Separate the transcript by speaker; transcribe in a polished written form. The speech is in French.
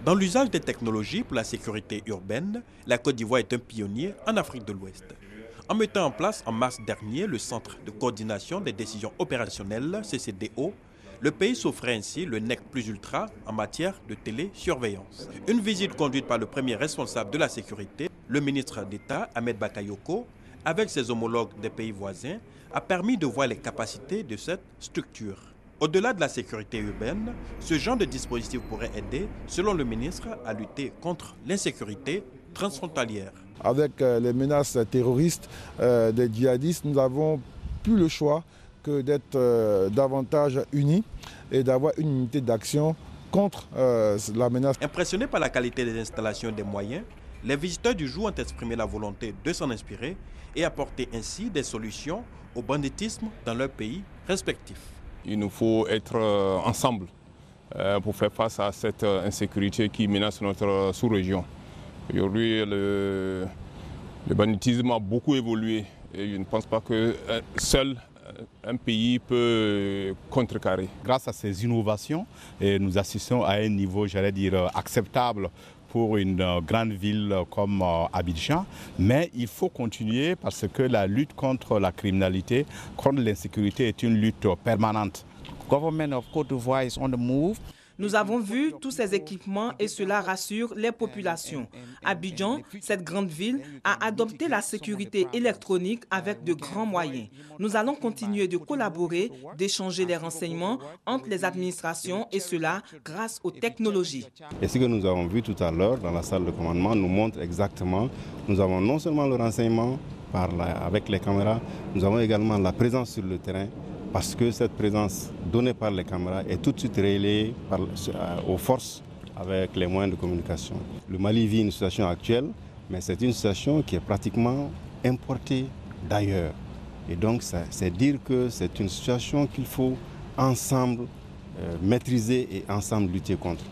Speaker 1: Dans l'usage des technologies pour la sécurité urbaine, la Côte d'Ivoire est un pionnier en Afrique de l'Ouest. En mettant en place en mars dernier le Centre de coordination des décisions opérationnelles, CCDO, le pays s'offrait ainsi le nec plus ultra en matière de télésurveillance. Une visite conduite par le premier responsable de la sécurité, le ministre d'État Ahmed Bakayoko, avec ses homologues des pays voisins, a permis de voir les capacités de cette structure. Au-delà de la sécurité urbaine, ce genre de dispositif pourrait aider, selon le ministre, à lutter contre l'insécurité transfrontalière.
Speaker 2: Avec les menaces terroristes des djihadistes, nous n'avons plus le choix que d'être davantage unis et d'avoir une unité d'action contre la menace.
Speaker 1: Impressionnés par la qualité des installations et des moyens, les visiteurs du jour ont exprimé la volonté de s'en inspirer et apporter ainsi des solutions au banditisme dans leurs pays respectifs.
Speaker 3: Il nous faut être ensemble pour faire face à cette insécurité qui menace notre sous-région. Aujourd'hui, le banditisme a beaucoup évolué et je ne pense pas que seul un pays peut contrecarrer.
Speaker 4: Grâce à ces innovations, nous assistons à un niveau, j'allais dire, acceptable pour une grande ville comme Abidjan, mais il faut continuer parce que la lutte contre la criminalité, contre l'insécurité est une lutte permanente.
Speaker 5: Government of Côte d'Ivoire is on the move.
Speaker 6: Nous avons vu tous ces équipements et cela rassure les populations. Abidjan, cette grande ville, a adopté la sécurité électronique avec de grands moyens. Nous allons continuer de collaborer, d'échanger les renseignements entre les administrations et cela grâce aux technologies.
Speaker 7: Et ce que nous avons vu tout à l'heure dans la salle de commandement nous montre exactement, nous avons non seulement le renseignement avec les caméras, nous avons également la présence sur le terrain. Parce que cette présence donnée par les caméras est tout de suite relayée aux forces avec les moyens de communication. Le Mali vit une situation actuelle, mais c'est une situation qui est pratiquement importée d'ailleurs. Et donc, c'est dire que c'est une situation qu'il faut ensemble maîtriser et ensemble lutter contre.